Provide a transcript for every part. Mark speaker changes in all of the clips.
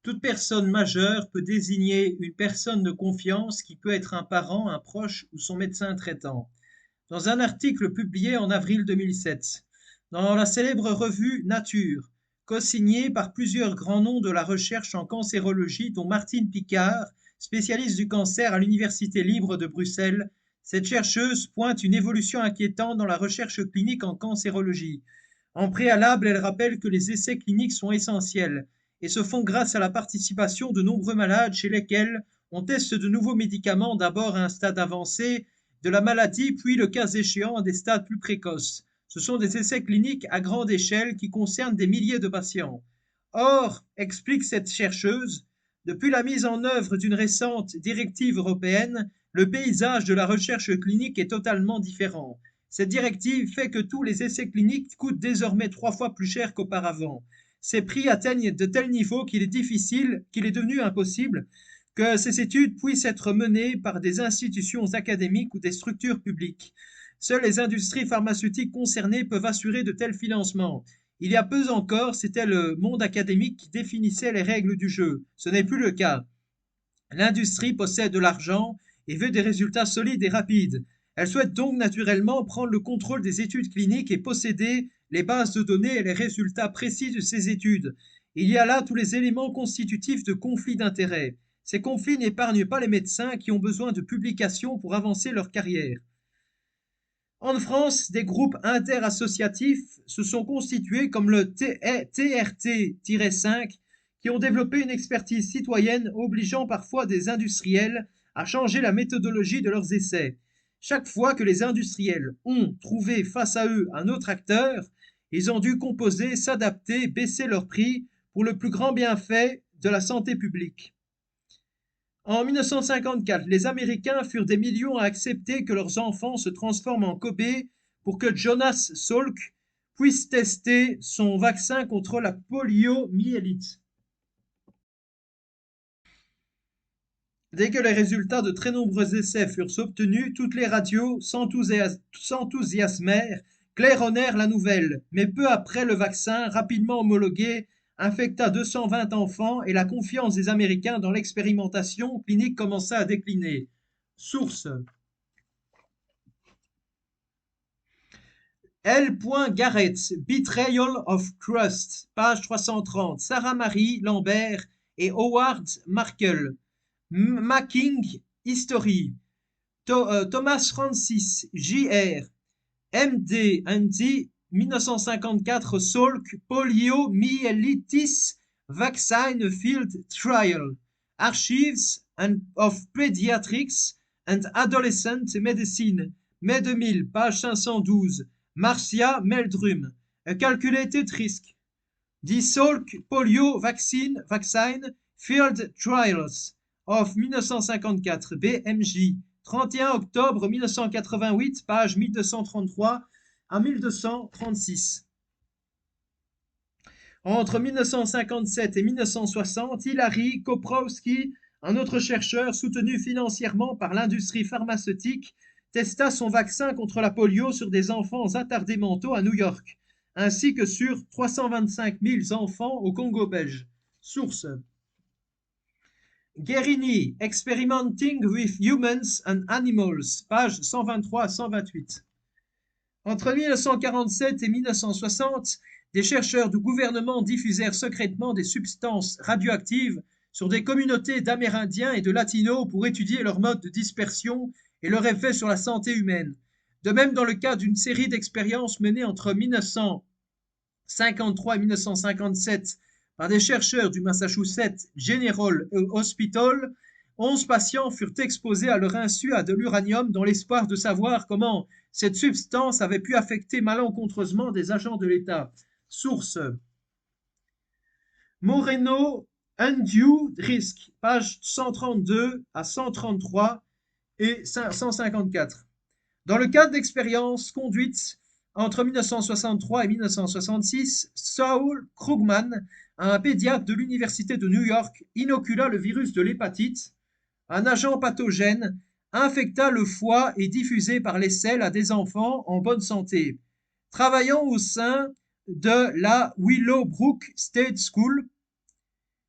Speaker 1: Toute personne majeure peut désigner une personne de confiance qui peut être un parent, un proche ou son médecin traitant. Dans un article publié en avril 2007, dans la célèbre revue Nature, co-signée par plusieurs grands noms de la recherche en cancérologie, dont Martine Picard, spécialiste du cancer à l'Université libre de Bruxelles, cette chercheuse pointe une évolution inquiétante dans la recherche clinique en cancérologie. En préalable, elle rappelle que les essais cliniques sont essentiels et se font grâce à la participation de nombreux malades chez lesquels on teste de nouveaux médicaments d'abord à un stade avancé de la maladie, puis le cas échéant à des stades plus précoces. Ce sont des essais cliniques à grande échelle qui concernent des milliers de patients. Or, explique cette chercheuse, depuis la mise en œuvre d'une récente directive européenne, le paysage de la recherche clinique est totalement différent. Cette directive fait que tous les essais cliniques coûtent désormais 3 fois plus cher qu'auparavant. Ces prix atteignent de tels niveaux qu'il est devenu impossible que ces études puissent être menées par des institutions académiques ou des structures publiques. Seules les industries pharmaceutiques concernées peuvent assurer de tels financements. Il y a peu encore, c'était le monde académique qui définissait les règles du jeu. Ce n'est plus le cas. L'industrie possède de l'argent et veut des résultats solides et rapides. Elle souhaite donc naturellement prendre le contrôle des études cliniques et posséder les bases de données et les résultats précis de ces études. Il y a là tous les éléments constitutifs de conflits d'intérêts. Ces conflits n'épargnent pas les médecins qui ont besoin de publications pour avancer leur carrière. En France, des groupes interassociatifs se sont constitués comme le TRT-5 qui ont développé une expertise citoyenne obligeant parfois des industriels à changer la méthodologie de leurs essais. Chaque fois que les industriels ont trouvé face à eux un autre acteur, ils ont dû composer, s'adapter, baisser leurs prix pour le plus grand bienfait de la santé publique. En 1954, les Américains furent des millions à accepter que leurs enfants se transforment en cobayes pour que Jonas Salk puisse tester son vaccin contre la poliomyélite. Dès que les résultats de très nombreux essais furent obtenus, toutes les radios s'enthousiasmèrent, claironnèrent la nouvelle. Mais peu après, le vaccin, rapidement homologué, infecta 220 enfants et la confiance des Américains dans l'expérimentation clinique commença à décliner. Source L. Garrett, Betrayal of Trust, page 330, Sarah Marie Lambert et Howard Markel, Making History, Thomas Francis, J.R., M.D. Andy, 1954, Salk, Poliomyelitis Vaccine Field Trial, Archives of Pediatrics and Adolescent Medicine, mai 2000, page 512, Marcia Meldrum, A Calculated Risk, The Salk Polio Vaccine Field Trials of 1954, BMJ, 31 octobre 1988, page 1233 à 1236. Entre 1957 et 1960, Hilary Koprowski, un autre chercheur soutenu financièrement par l'industrie pharmaceutique, testa son vaccin contre la polio sur des enfants attardés mentaux à New York, ainsi que sur 325 000 enfants au Congo belge. Source Guérini, Experimenting with Humans and Animals, page 123 à 128. Entre 1947 et 1960, des chercheurs du gouvernement diffusèrent secrètement des substances radioactives sur des communautés d'Amérindiens et de Latinos pour étudier leur mode de dispersion et leur effet sur la santé humaine. De même dans le cadre d'une série d'expériences menées entre 1953 et 1957 par des chercheurs du Massachusetts General Hospital, 11 patients furent exposés à leur insu à de l'uranium dans l'espoir de savoir comment cette substance avait pu affecter malencontreusement des agents de l'État. Source Moreno, Undue Risk, page 132 à 133 et 154. Dans le cadre d'expériences conduites entre 1963 et 1966, Saul Krugman, un pédiatre de l'Université de New York, inocula le virus de l'hépatite, un agent pathogène, infecta le foie et diffusé par les selles à des enfants en bonne santé. Travaillant au sein de la Willowbrook State School,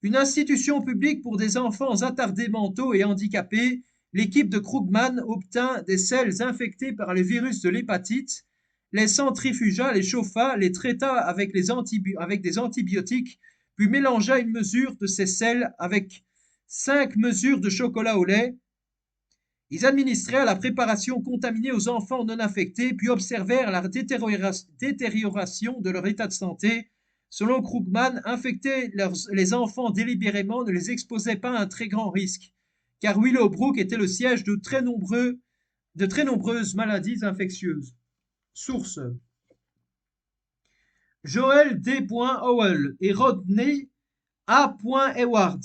Speaker 1: Une institution publique pour des enfants attardés mentaux et handicapés, l'équipe de Krugman obtint des selles infectées par le virus de l'hépatite, les centrifugea, les chauffa, les traita avec des antibiotiques, puis mélangea une mesure de ces selles avec 5 mesures de chocolat au lait. Ils administrèrent la préparation contaminée aux enfants non infectés, puis observèrent la détérioration de leur état de santé. Selon Krugman, infecter les enfants délibérément ne les exposait pas à un très grand risque, car Willowbrook était le siège de très nombreuses maladies infectieuses. Source: Joel D. Howell et Rodney A. Eward.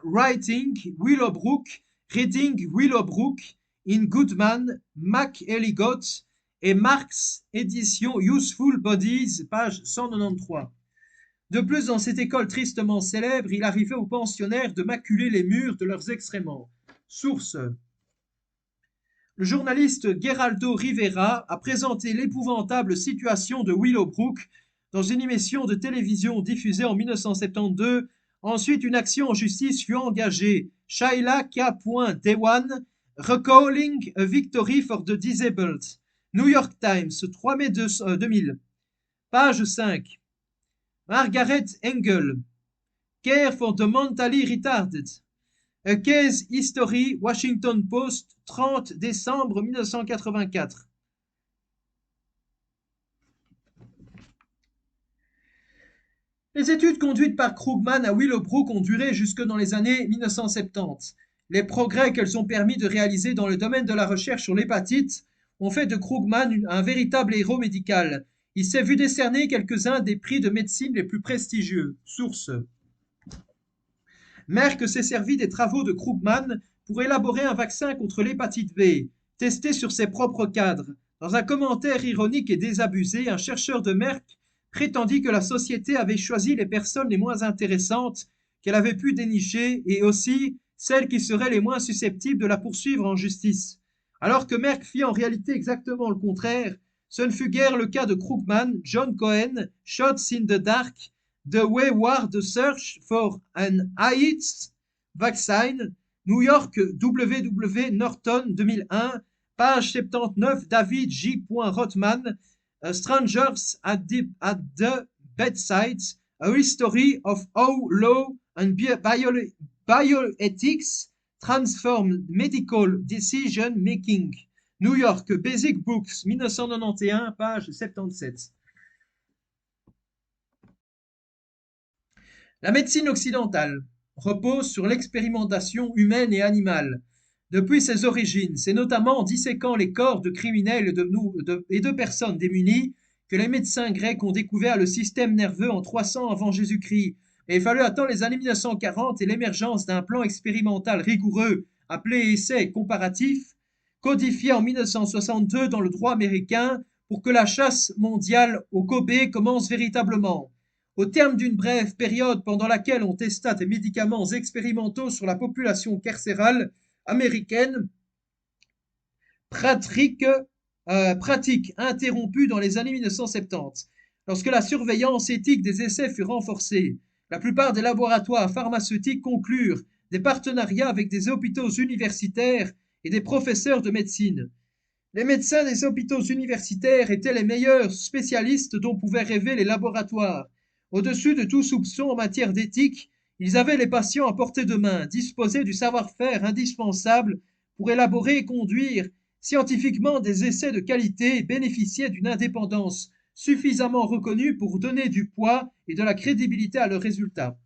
Speaker 1: Writing Willowbrook, Reading Willowbrook, in Goodman, McElligott et Marx, édition Useful Bodies, page 193. De plus, dans cette école tristement célèbre, il arrivait aux pensionnaires de maculer les murs de leurs excréments. Source: le journaliste Geraldo Rivera a présenté l'épouvantable situation de Willowbrook dans une émission de télévision diffusée en 1972. Ensuite, une action en justice fut engagée. Shaila K. Dewan, Recalling a Victory for the Disabled. New York Times, 3 mai 2000. Page 5. Margaret Engel, Care for the Mentally Retarded. A Case History, Washington Post, 30 décembre 1984. Les études conduites par Krugman à Willowbrook ont duré jusque dans les années 1970. Les progrès qu'elles ont permis de réaliser dans le domaine de la recherche sur l'hépatite ont fait de Krugman un véritable héros médical. Il s'est vu décerner quelques-uns des prix de médecine les plus prestigieux. Source: Merck s'est servi des travaux de Krugman pour élaborer un vaccin contre l'hépatite B, testé sur ses propres cadres. Dans un commentaire ironique et désabusé, un chercheur de Merck prétendit que la société avait choisi les personnes les moins intéressantes qu'elle avait pu dénicher et aussi celles qui seraient les moins susceptibles de la poursuivre en justice. Alors que Merck fit en réalité exactement le contraire, ce ne fut guère le cas de Krugman, John Cohen, Shots in the Dark, The Wayward Search for an AIDS Vaccine, New York W. Norton 2001, page 79, David J. Rothman, Strangers at the Bedside, a history of how law and bioethics transform medical decision making. New York Basic Books, 1991, page 77. La médecine occidentale repose sur l'expérimentation humaine et animale. Depuis ses origines, c'est notamment en disséquant les corps de criminels et de personnes démunies que les médecins grecs ont découvert le système nerveux en 300 avant Jésus-Christ. Et il fallut attendre les années 1940 et l'émergence d'un plan expérimental rigoureux appelé essai comparatif, codifié en 1962 dans le droit américain pour que la chasse mondiale au Kobe commence véritablement. Au terme d'une brève période pendant laquelle on testa des médicaments expérimentaux sur la population carcérale américaine, pratique interrompue dans les années 1970. Lorsque la surveillance éthique des essais fut renforcée, la plupart des laboratoires pharmaceutiques conclurent des partenariats avec des hôpitaux universitaires et des professeurs de médecine. Les médecins des hôpitaux universitaires étaient les meilleurs spécialistes dont pouvaient rêver les laboratoires. Au-dessus de tout soupçon en matière d'éthique, ils avaient les patients à portée de main, disposés du savoir-faire indispensable pour élaborer et conduire scientifiquement des essais de qualité et bénéficier d'une indépendance suffisamment reconnue pour donner du poids et de la crédibilité à leurs résultats.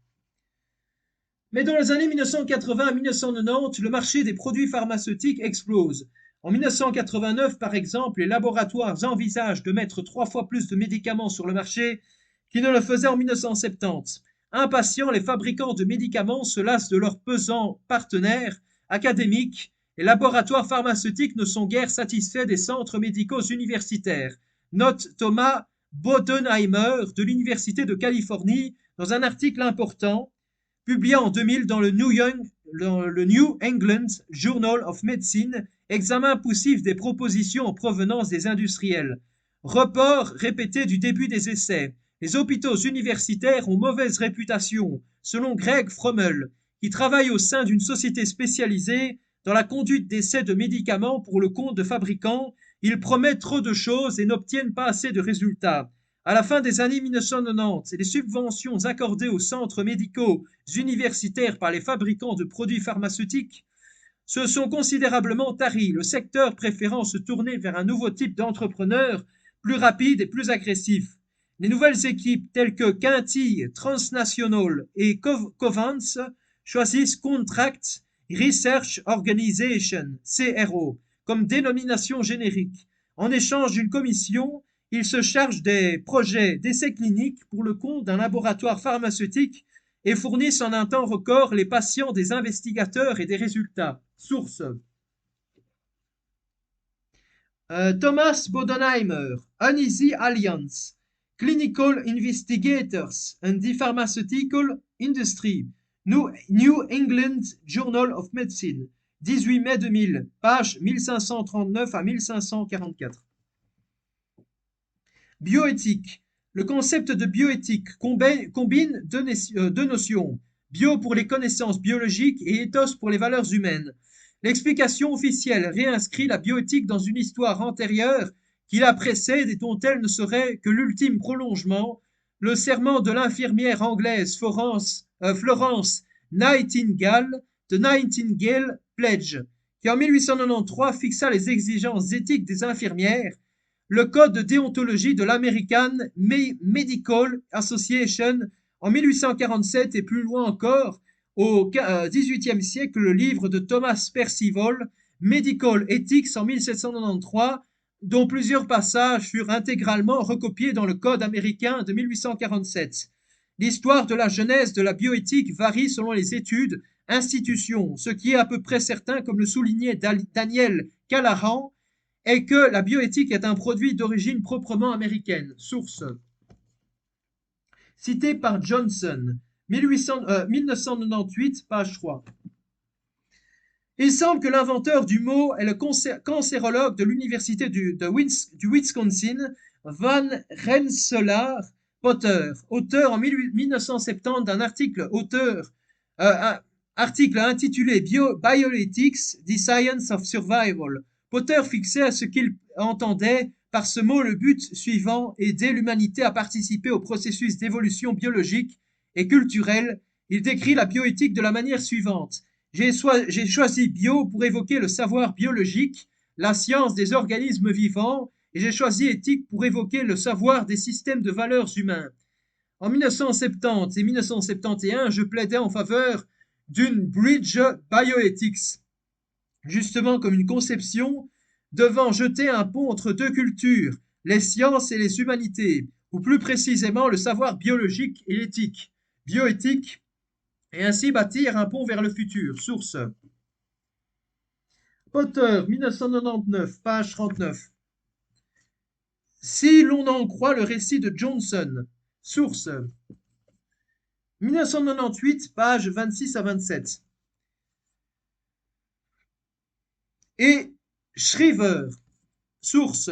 Speaker 1: Mais dans les années 1980 à 1990, le marché des produits pharmaceutiques explose. En 1989, par exemple, les laboratoires envisagent de mettre 3 fois plus de médicaments sur le marché qu'ils ne le faisaient en 1970. Impatients, les fabricants de médicaments se lassent de leurs pesants partenaires académiques. Les laboratoires pharmaceutiques ne sont guère satisfaits des centres médicaux universitaires. Note Thomas Bodenheimer de l'Université de Californie dans un article important publié en 2000 dans le New England Journal of Medicine, examen poussif des propositions en provenance des industriels. Report répété du début des essais. Les hôpitaux universitaires ont mauvaise réputation, selon Greg Frommel, qui travaille au sein d'une société spécialisée dans la conduite d'essais de médicaments pour le compte de fabricants. Ils promettent trop de choses et n'obtiennent pas assez de résultats. À la fin des années 1990, les subventions accordées aux centres médicaux universitaires par les fabricants de produits pharmaceutiques se sont considérablement taries, le secteur préférant se tourner vers un nouveau type d'entrepreneur, plus rapide et plus agressif. Les nouvelles équipes telles que Quinty Transnational et Covance choisissent Contract Research Organization, CRO, comme dénomination générique. En échange d'une commission, ils se chargent des projets d'essais cliniques pour le compte d'un laboratoire pharmaceutique et fournissent en un temps record les patients des investigateurs et des résultats. Source Thomas Bodenheimer, Uneasy Alliance, Clinical Investigators and the Pharmaceutical Industry, New England Journal of Medicine, 18 mai 2000, page 1539 à 1544. Bioéthique. Le concept de bioéthique combine deux notions, bio pour les connaissances biologiques et ethos pour les valeurs humaines. L'explication officielle réinscrit la bioéthique dans une histoire antérieure qui la précède et dont elle ne serait que l'ultime prolongement, le serment de l'infirmière anglaise Florence Nightingale, The Nightingale Pledge, qui en 1893 fixa les exigences éthiques des infirmières, le code de déontologie de l'American Medical Association en 1847 et plus loin encore, au XVIIIe siècle, le livre de Thomas Percival, Medical Ethics en 1793, dont plusieurs passages furent intégralement recopiés dans le code américain de 1847. L'histoire de la genèse de la bioéthique varie selon les études, institutions, ce qui est à peu près certain, comme le soulignait Daniel Callahan, est que la bioéthique est un produit d'origine proprement américaine. Source citée par Johnson, 1998, page 3. Il semble que l'inventeur du mot est le cancérologue de l'université du Wisconsin, Van Rensselaer Potter, auteur en 1970 d'un article intitulé Bioethics, The Science of Survival. Potter fixait à ce qu'il entendait par ce mot le but suivant: aider l'humanité à participer au processus d'évolution biologique et culturelle. Il décrit la bioéthique de la manière suivante: j'ai choisi bio pour évoquer le savoir biologique, la science des organismes vivants, et j'ai choisi éthique pour évoquer le savoir des systèmes de valeurs humains. En 1970 et 1971, je plaidais en faveur d'une Bridge Bioethics, justement comme une conception devant jeter un pont entre deux cultures, les sciences et les humanités, ou plus précisément le savoir biologique et l'éthique, bioéthique, et ainsi bâtir un pont vers le futur. Source Potter, 1999, page 39. Si l'on en croit le récit de Johnson. Source 1998, page 26 à 27. Et Shriver, source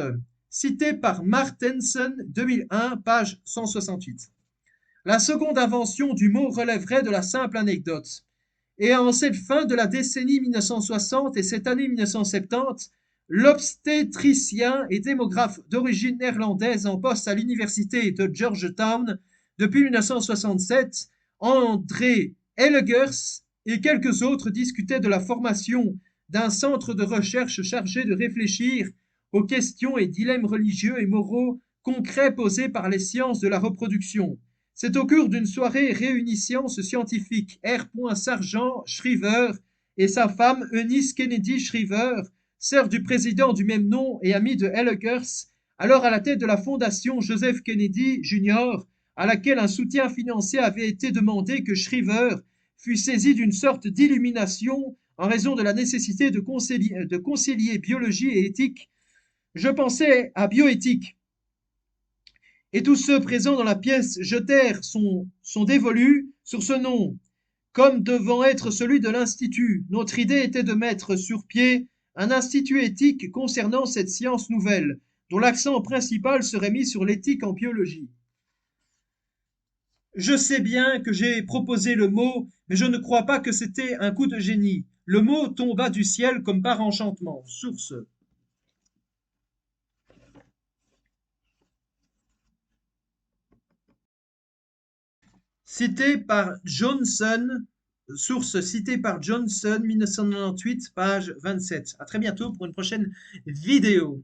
Speaker 1: citée par Martensen, 2001, page 168. La seconde invention du mot relèverait de la simple anecdote. Et en cette fin de la décennie 1960 et cette année 1970, l'obstétricien et démographe d'origine néerlandaise en poste à l'université de Georgetown depuis 1967, André Ellegers et quelques autres discutaient de la formation d'un centre de recherche chargé de réfléchir aux questions et dilemmes religieux et moraux concrets posés par les sciences de la reproduction. C'est au cours d'une soirée réunissant ce scientifique R. Sargent Shriver et sa femme Eunice Kennedy Shriver, sœur du président du même nom et amie de Ellegers, alors à la tête de la fondation Joseph Kennedy Jr., à laquelle un soutien financier avait été demandé, que Shriver fut saisi d'une sorte d'illumination en raison de la nécessité de concilier biologie et éthique. Je pensais à bioéthique. Et tous ceux présents dans la pièce jetèrent son dévolu sur ce nom, comme devant être celui de l'Institut. Notre idée était de mettre sur pied un institut éthique concernant cette science nouvelle, dont l'accent principal serait mis sur l'éthique en biologie. Je sais bien que j'ai proposé le mot, mais je ne crois pas que c'était un coup de génie. Le mot tomba du ciel comme par enchantement. Source. Cité par Johnson, source citée par Johnson, 1998, page 27. À très bientôt pour une prochaine vidéo.